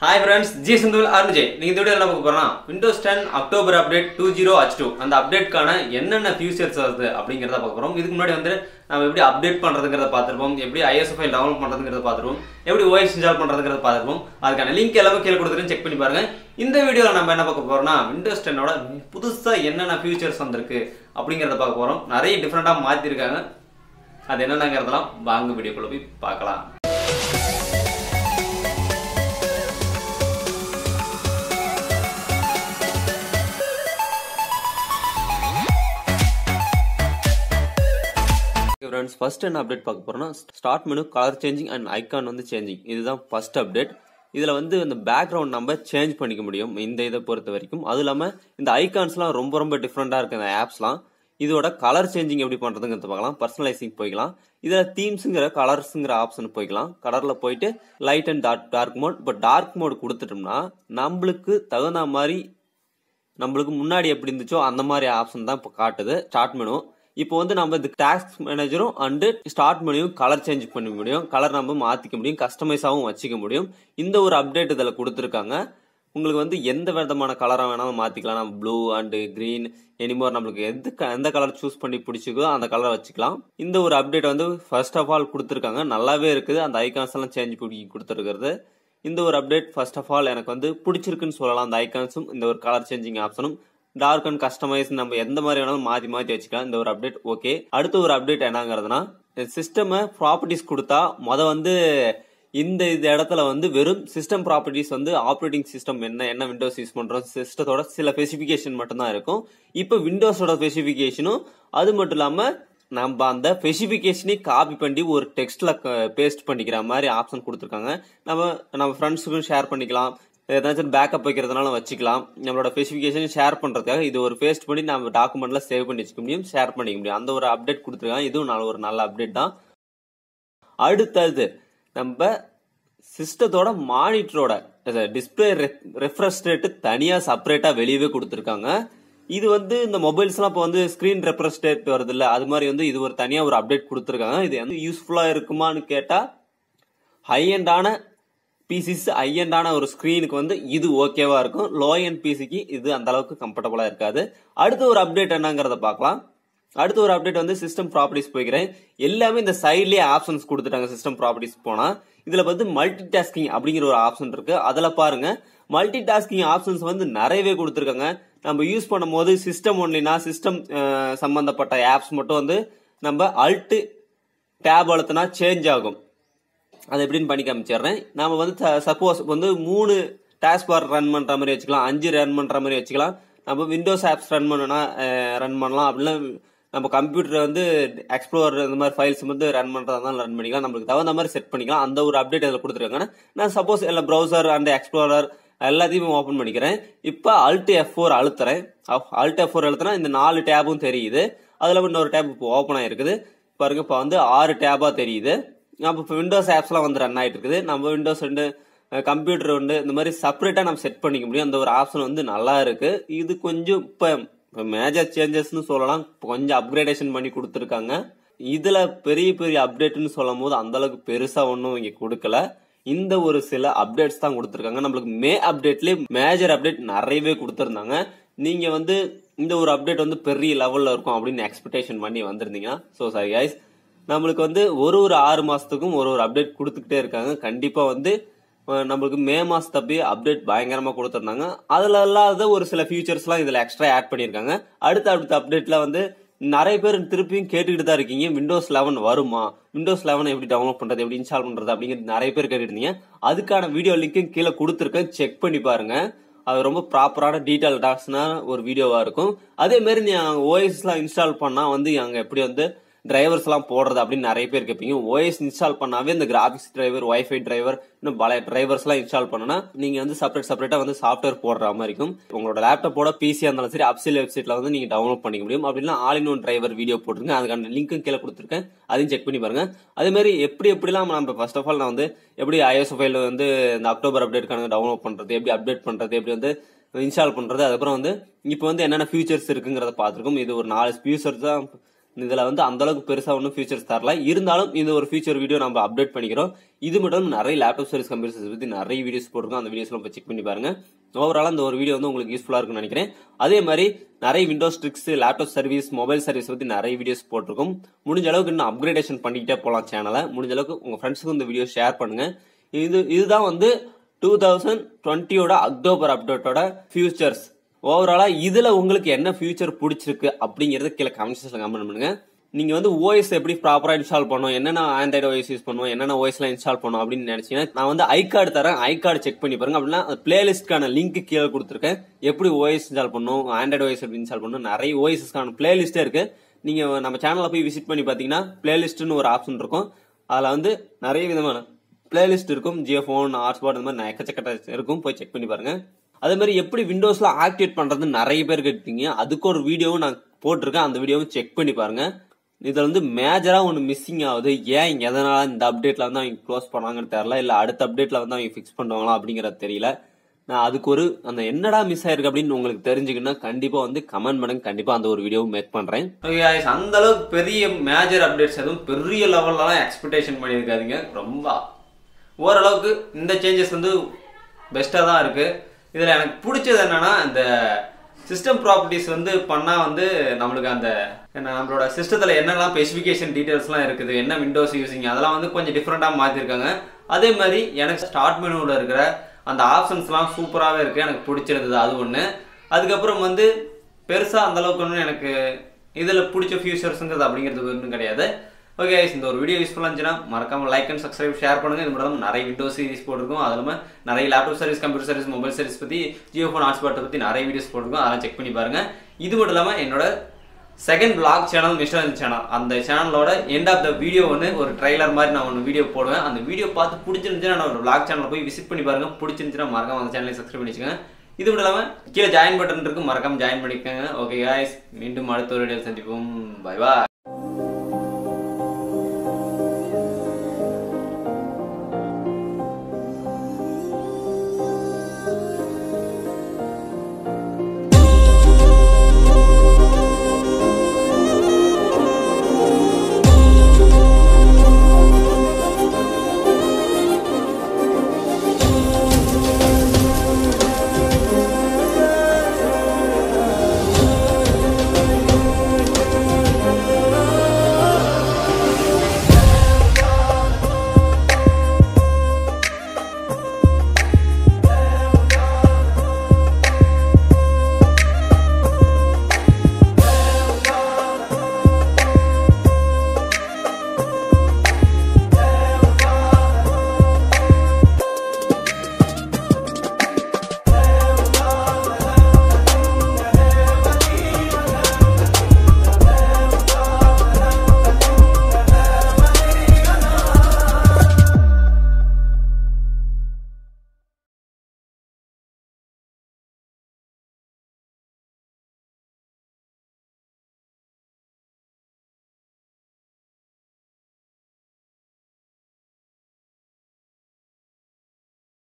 Hi friends, G Sundul Arunvijay. நீங்க இந்த வீடியோல என்ன பார்க்க போறோம்னா Windows 10 அக்டோபர் அப்டேட் 20H2 அந்த அப்டேட்கான என்னென்ன ஃபியூச்சர்ஸ் வருது அப்படிங்கறத பார்க்க போறோம். இதுக்கு முன்னாடி வந்து நாம எப்படி அப்டேட் பண்றதுங்கறத பார்த்திருப்போம், எப்படி ISO ஃபைல் டவுன்லோட் பண்றதுங்கறத பார்த்திருப்போம், எப்படி OS இன்ஸ்டால் பண்றதுங்கறத பார்த்திருப்போம். அதுக்கான லிங்க் எல்லாமே கீழ கொடுத்திருக்கேன், செக் பண்ணி பாருங்க. இந்த வீடியோல நம்ம என்ன பார்க்க போறோம்னா Windows 10 ஓட புதுசா என்னென்ன ஃபியூச்சர்ஸ் வந்திருக்கு அப்படிங்கறத பார்க்க போறோம். நிறைய டிஃபரண்டா மாத்தி இருக்காங்க. அது என்னென்னங்கறதெல்லாம் வாங்க வீடியோக்குள்ள போய் பார்க்கலாம். Friends, first என்ன அப்டேட் பார்க்க போறோம்னா start menu colour changing and icon வந்து சேஞ்சிங். இதுதான் ஃபர்ஸ்ட் அப்டேட். இதுல வந்து இந்த பேக்ரவுண்ட் நம்ம சேஞ்ச் பண்ணிக்க முடியும் இந்த இதை பொறுத்த வரைக்கும். அது இல்லாம இந்த ஐகான்ஸ்லாம் ரொம்ப டிஃப்ரெண்டா இருக்கு. இந்த ஆப்ஸ்லாம் இதோட கலர் சேஞ்சிங் எப்படி பண்றதுங்கிறத பார்க்கலாம். பர்சனலைசிங் போய்க்கலாம். இதுல தீம்ஸ்ங்கிற கலர்ஸ்ங்கிற ஆப்ஷன் போய்க்கலாம். கலர்ல போயிட்டு லைட் அண்ட் டார்க் மோட். இப்போ டார்க் மோட் கொடுத்துட்டோம்னா நம்மளுக்கு தகுந்த மாதிரி நம்மளுக்கு முன்னாடி எப்படி இருந்துச்சோ அந்த மாதிரி ஆப்ஷன் தான் இப்போ காட்டுது ஸ்டார்ட் மெனு. இப்போ வந்து நம்ம இந்த டாஸ்க் மேனேஜரும் அண்ட் ஸ்டார்ட் மெனுவும் கலர் சேஞ்ச் பண்ண முடியும், கலர் நம்ம மாத்திக்க முடியும், கஸ்டமைஸாவும் வச்சுக்க முடியும். இந்த ஒரு அப்டேட் இதில் கொடுத்துருக்காங்க. உங்களுக்கு வந்து எந்த விதமான கலரா வேணாலும் மாத்திக்கலாம். நம்ம ப்ளூ அண்ட் கிரீன் எனிமோர் நம்மளுக்கு எந்த கலர் சூஸ் பண்ணி பிடிச்சிக்கோ அந்த கலரை வச்சுக்கலாம். இந்த ஒரு அப்டேட் வந்து ஃபர்ஸ்ட் ஆஃப் ஆல் கொடுத்துருக்காங்க, நல்லாவே இருக்குது. அந்த ஐகான்ஸ் எல்லாம் சேஞ்ச் பண்ணி கொடுத்துருக்கிறது. இந்த ஒரு அப்டேட் ஃபர்ஸ்ட் ஆஃப் ஆல் எனக்கு வந்து பிடிச்சிருக்குன்னு சொல்லலாம். அந்த ஐகான்ஸும் இந்த ஒரு கலர் சேஞ்சிங் ஆப்ஷனும் டார்க் அண்ட் கஸ்டமைஸ் நம்ம எந்த மாதிரி வேணாலும் மாத்தி வச்சுக்கலாம். இந்த ஒரு அப்டேட் ஓகே. அடுத்த ஒரு அப்டேட் என்னங்கிறதுனா சிஸ்டம் ப்ராப்பர்ட்டிஸ் கொடுத்தா வந்து இந்த இடத்துல வந்து வெறும் சிஸ்டம் ப்ராப்பர்ட்டிஸ் வந்து ஆப்ரேட்டிங் சிஸ்டம் என்ன விண்டோஸ் யூஸ் பண்றோம் சிஸ்டத்தோட சில ஸ்பெசிபிகேஷன் மட்டும் தான் இருக்கும். இப்ப விண்டோஸோட ஸ்பெசிபிகேஷனும் அது மட்டும் இல்லாம நம்ம அந்த ஸ்பெசிபிகேஷனை காப்பி பண்ணி ஒரு டெக்ஸ்ட்ல பேஸ்ட் பண்ணிக்கிற மாதிரி ஆப்ஷன் கொடுத்துருக்காங்க. நம்ம ஃப்ரெண்ட்ஸுக்கும் ஷேர் பண்ணிக்கலாம், ஏதாச்சும் பேக்கப் வைக்கிறதுனால வச்சுக்கலாம். நம்மளோட ஸ்பெசிபிகேஷன் ஷேர் பண்றதுக்காக இது ஒரு பேஸ்ட் பண்ணி நம்ம டாக்குமெண்ட்ல சேவ் பண்ணி வச்சுக்க முடியும், ஷேர் பண்ணிக்க முடியும். அந்த ஒரு அப்டேட் கொடுத்துருக்காங்க. இதுவும் ஒரு நல்ல அப்டேட் தான். அடுத்தது நம்ம சிஸ்டத்தோட மானிட்டரோட டிஸ்பிளே ரெஃப்ரெஷ் ரேட் தனியா செப்பரேட்டா வெளியவே கொடுத்துருக்காங்க. இது வந்து இந்த மொபைல்ஸ் எல்லாம் இப்போ வந்து ஸ்கிரீன் ரெஃப்ரெஷ் ரேட் வருது இல்ல, அது மாதிரி வந்து இது ஒரு தனியா ஒரு அப்டேட் கொடுத்துருக்காங்க. இது வந்து யூஸ்ஃபுல்லா இருக்குமான்னு கேட்டா ஹை எண்டான பிசிஸ் ஹை எண்டான ஒரு ஸ்கிரீனுக்கு வந்து இது ஓகேவா இருக்கும். லோ எண்ட் பிசிக்கு இது அந்த அளவுக்கு கம்ஃபர்டபுளா இருக்காது. அடுத்த ஒரு அப்டேட் என்னங்கறத பார்க்கலாம். அடுத்த ஒரு அப்டேட் வந்து சிஸ்டம் ப்ராப்பர்ட்டிஸ் போய்க்கிறேன். எல்லாமே இந்த சைட்லயே ஆப்ஷன்ஸ் கொடுத்துட்டாங்க. சிஸ்டம் ப்ராப்பர்ட்டிஸ் போனா இதுல வந்து மல்டி டாஸ்கிங் அப்படிங்கிற ஒரு ஆப்ஷன் இருக்கு. அதுல பாருங்க மல்டி டாஸ்கிங் ஆப்ஷன்ஸ் வந்து நிறையவே கொடுத்துருக்காங்க. நம்ம யூஸ் பண்ணும் போது சிஸ்டம் ஒன்லினா சிஸ்டம் சம்பந்தப்பட்ட ஆப்ஸ் மட்டும் வந்து நம்ம அல்ட் டேப் அழுத்தினா சேஞ்ச் ஆகும். அது எப்படின்னு பண்ணி காமிச்சிடுறேன். நம்ம வந்து சப்போஸ் வந்து 3 டாஸ்க் பார் ரன் பண்ற மாதிரி வச்சுக்கலாம், 5 ரன் பண்ற மாதிரி வச்சுக்கலாம். நம்ம விண்டோஸ் ஆப்ஸ் ரன் பண்ணலாம். அப்படின்னா நம்ம கம்ப்யூட்டர் வந்து எக்ஸ்ப்ளோர் இந்த மாதிரி ஃபைல்ஸ் வந்து ரன் பண்றதா ரன் பண்ணிக்கலாம். நம்மளுக்கு தகுந்த மாதிரி செட் பண்ணிக்கலாம். அந்த ஒரு அப்டேட் அதில் கொடுத்துருக்காங்க. நான் சப்போஸ் எல்லாம் ப்ரௌசர் அண்ட் எக்ஸ்ப்ளோரர் எல்லாத்தையும் ஓபன் பண்ணிக்கிறேன். இப்ப Alt F4 அழுத்துறேன். Alt F4 அழுத்தினா இந்த 4 டேபும் தெரியுது. அதுல இன்னொரு டேப் இப்போ ஓபன் ஆயிருக்குது பாருங்க. இப்ப வந்து 6 டேபா தெரியுது. நம்ம இப்போ விண்டோஸ் ஆப்ஸ் எல்லாம் வந்து ரன் ஆயிட்டு இருக்குது. நம்ம விண்டோஸ் வந்து கம்ப்யூட்டர் வந்து இந்த மாதிரி செப்பரேட்டா நம்ம செட் பண்ணிக்க முடியும். அந்த ஒரு ஆப்ஷன் வந்து நல்லா இருக்கு. இது கொஞ்சம் இப்ப மேஜர் சேஞ்சஸ்ன்னு சொல்லலாம். கொஞ்சம் அப்கிரேடேஷன் பண்ணி கொடுத்துருக்காங்க. இதுல பெரிய அப்டேட்னு சொல்லும் போது அந்த அளவுக்கு பெருசா ஒன்னும் இங்க கொடுக்கல. இந்த ஒரு சில அப்டேட்ஸ் தான் கொடுத்துருக்காங்க. நம்மளுக்கு மே அப்டேட்லயே மேஜர் அப்டேட் நிறையவே கொடுத்துருந்தாங்க. நீங்க வந்து இந்த ஒரு அப்டேட் வந்து பெரிய லெவல்ல இருக்கும் அப்படின்னு எக்ஸ்பெக்டேஷன் பண்ணி வந்திருந்தீங்கன்னா சாரி கைஸ், நம்மளுக்கு வந்து ஒரு 6 மாசத்துக்கும் ஒரு அப்டேட் கொடுத்துக்கிட்டே இருக்காங்க. கண்டிப்பா வந்து நம்மளுக்கு மே மாசத்தப்பே அப்டேட் பயங்கரமா கொடுத்துருந்தாங்க. அதுல இல்லாத ஒரு சில ஃபியூச்சர்ஸ் எல்லாம் இதுல எக்ஸ்ட்ரா ஆட் பண்ணிருக்காங்க. அடுத்த அப்டேட்ல வந்து நிறைய பேர் திருப்பியும் கேட்டுக்கிட்டு தான் இருக்கீங்க, விண்டோஸ் 11 வருமா, விண்டோஸ் 11 எப்படி டவுன்லோட் பண்றது, எப்படி இன்ஸ்டால் பண்றது அப்படிங்கிறது நிறைய பேர் கேட்டுட்டு இருந்தீங்க. அதுக்கான வீடியோ லிங்க்கும் கீழே கொடுத்துருக்கேன், செக் பண்ணி பாருங்க. அது ரொம்ப ப்ராப்பரான டீடைல் டாக்ஸ்னா ஒரு வீடியோவா இருக்கும். அதே மாதிரி நீங்க OS எல்லாம் இன்ஸ்டால் பண்ணா வந்து அங்க எப்படி வந்து டிரைவர்ஸ் எல்லாம் போடுறது அப்படின்னு நிறைய பேர் கேட்பீங்க. OS இன்ஸ்டால் பண்ணாவே இந்த கிராபிக்ஸ் டிரைவர், வைஃபை டிரைவர், இன்னும் பல டிரைவர்ஸ் எல்லாம் இன்ஸ்டால் பண்ணனா நீங்க வந்து செப்பரேட்டா வந்து சாஃப்ட்வேர் போடுற மாதிரி இருக்கும். உங்களோட லேப்டாப்போட பிசியா இருந்தாலும் சரி அப்சியல் வெப்சைட்ல வந்து நீங்க டவுன்லோட் பண்ணிக்க முடியும். அப்படின்னா all in one driver video போட்டுருங்க. அதுக்கான லிங்க்கும் கீழே கொடுத்துருக்கேன், அதையும் செக் பண்ணி பாருங்க. அதே மாதிரி எப்படிலாம் நம்ம ஃபர்ஸ்ட் ஆஃப் ஆல் நான் வந்து எப்படி ISO ஃபைல் வந்து இந்த அக்டோபர் அப்டேட்கான டவுன்லோட் பண்றது, எப்படி அப்டேட் பண்றது, எப்படி வந்து இன்ஸ்டால் பண்றது, அதுக்கப்புறம் வந்து இப்போ வந்து என்னென்ன ஃபியூச்சர்ஸ் இருக்குங்கிறத பார்த்துருக்கோம். இது ஒரு 4 ஃபியூச்சர்ஸ் தான் இதுல வந்து அந்த அளவுக்கு பெருசா ஒன்றும் ஃபீச்சர்ஸ் தரல. இருந்தாலும் இந்த ஒரு ஃபியூச்சர் வீடியோ நம்ம அப்டேட் பண்ணிக்கிறோம். இது மட்டும் நிறைய லேப்டாப் சர்வீஸ் கம்பெனிஸ் பத்தி நிறைய வீடியோஸ் போட்டிருக்கோம். அந்த வீடியோஸ்லாம் போய் செக் பண்ணி பாருங்க. ஓவரால் அந்த ஒரு வீடியோ வந்து உங்களுக்கு யூஸ்ஃபுல்லா இருக்கும்னு நினைக்கிறேன். அதே மாதிரி நிறைய Windows tricks, laptop service, mobile service பத்தி நிறைய வீடியோஸ் போட்டிருக்கோம். முடிஞ்ச அளவுக்கு இன்னும் அப்கிரேடேஷன் பண்ணிக்கிட்டே போகலாம் சேனலை. முடிஞ்ச அளவுக்கு உங்க ஃப்ரெண்ட்ஸுக்கு இந்த வீடியோ ஷேர் பண்ணுங்க. இதுதான் வந்து 2020 அக்டோபர் அப்டேட்டோட ஃபியூச்சர்ஸ். ஓவராலா இதுல உங்களுக்கு என்ன ஃபியூச்சர் பிடிச்சிருக்கு அப்படிங்கறது கீழே கமெண்ட் செக்ஷன்ல கமெண்ட் பண்ணுங்க. நீங்க வந்து ஓஎஸ் எப்படி ப்ராப்பரா இன்ஸ்டால் பண்ணும், என்னென்ன ஆண்ட்ராய்டு ஓஎஸ் யூஸ் பண்ணுவோம், என்னென்ன ஓஎஸ் எல்லாம் இன்ஸ்டால் பண்ணும் அப்படின்னு நினைச்சீங்கன்னா நான் வந்து ஐ கார்டு தரேன். ஐ கார்டு செக் பண்ணி பாருங்க. அப்படின்னா பிளேலிஸ்ட்கான லிங்க் கீழே கொடுத்துருக்கேன். எப்படி ஓஎஸ் இன்ஸ்டால் பண்ணும், ஆண்ட்ராய்டு ஓஎஸ் எப்படி இன்ஸ்டால் பண்ணும், நிறைய ஓஎஸ்க்கான பிளேலிஸ்டே இருக்கு. நீங்க நம்ம சேனல்ல போய் விசிட் பண்ணி பாத்தீங்கன்னா பிளேலிஸ்ட்னு ஒரு ஆப்ஷன் இருக்கும். அதுல வந்து நிறைய விதமான பிளேலிஸ்ட் இருக்கும். ஜியோ போன், ஹாட்ஸ்பாட், இந்த மாதிரி எக்கச்சக்கட்ட இருக்கும். போய் செக் பண்ணி பாருங்க. அதே மாதிரி எப்படி விண்டோஸ்ல ஆக்டிவேட் பண்றது நிறைய பேர் கேட்டீங்க. அதுக்கு ஒரு வீடியோவும் நான் போட்டிருக்கேன். அந்த வீடியோவும் செக் பண்ணி பாருங்க. இதுல வந்து மேஜரா ஒன்னு மிஸ்ஸிங் ஆகுது. ஏன் எதனால இந்த அப்டேட்ல வந்து அவங்க க்ளோஸ் பண்ணாங்கன்னு தெரியல, இல்ல அடுத்த அப்டேட்ல வந்து அவங்க பிக்ஸ் பண்ணுவாங்களா அப்படிங்கறது தெரியல. நான் அதுக்கு ஒரு அந்த என்னடா மிஸ் ஆயிருக்கு அப்படின்னு உங்களுக்கு தெரிஞ்சுக்கணும்னா கண்டிப்பா வந்து கமெண்ட் பண்ணுங்க. கண்டிப்பா அந்த ஒரு வீடியோவை மேக் பண்றேன். அந்த அளவுக்கு பெரிய மேஜர் அப்டேட்ஸ் எதுவும் பெரிய லெவல்லாம் எக்ஸ்பெக்டேஷன் பண்ணியிருக்காதீங்க. ரொம்ப ஓரளவுக்கு இந்த சேஞ்சஸ் வந்து பெஸ்டா தான் இருக்கு. இதுல எனக்கு பிடிச்சது என்னன்னா இந்த சிஸ்டம் ப்ராப்பர்ட்டிஸ் வந்து பண்ணா வந்து நம்மளுக்கு அந்த நம்மளோட சிஸ்டத்துல என்னெல்லாம் ஸ்பெசிஃபிகேஷன் டீடைல்ஸ்லாம் இருக்குது, என்ன விண்டோஸ் யூசிங், அதெல்லாம் வந்து கொஞ்சம் டிஃப்ரெண்டா மாத்திருக்காங்க. அதே மாதிரி எனக்கு ஸ்டார்ட் மெனுல இருக்கிற அந்த ஆப்ஷன்ஸ்லாம் சூப்பராகவே இருக்கு. எனக்கு பிடிச்சிருந்தது அது ஒன்று. அதுக்கப்புறம் வந்து பெருசா அந்த அளவுக்கு ஒன்றும் எனக்கு இதுல பிடிச்ச ஃபியூச்சர்ஸ்ங்கிறது அப்படிங்கிறது ஒன்றும் கிடையாது. ஓகே, இந்த ஒரு வீடியோ யூஸ்ஃபுல்லாக இருந்துச்சுன்னா மறக்காம லைக் அண்ட் சப்ஸ்கிரைப் ஷேர் பண்ணுங்க. இது மட்டும் நிறைய விண்டோஸ் சீரிஸ் போட்டிருக்கும். அது இல்லாமல் நிறைய laptop service, computer service, mobile service பத்தி, ஜியோ போன், ஹாட்ஸ்பாட் பத்தி நிறைய வீடியோஸ் போட்டிருக்கும். அதெல்லாம் செக் பண்ணி பாருங்க. இது மட்டும் இல்லாமல் என்னோட second vlog channel MrArunvijay channel, அந்த சேனலோட எண்ட் ஆஃப் த வீடியோ ஒன்று ஒரு ட்ரைலர் மாதிரி நான் ஒன்று வீடியோ போடுவேன். அந்த வீடியோ பார்த்து பிடிச்சிருந்துச்சுன்னா நான் ஒரு vlog சேனல் போய் விசிட் பண்ணி பாருங்க. பிடிச்சிருந்துச்சுன்னா மறக்காம அந்த சேனலை சப்ஸ்கிரைப் பண்ணிச்சுங்க. இது மட்டும் இல்லாமல் கீழே ஜாயின் பட்டன் இருக்கு, மறக்காம ஜாயின் பண்ணிக்கோங்க. ஓகே गाइस, மீண்டும் அடுத்த ஒரு வீடியோ சந்திப்போம். Bye bye.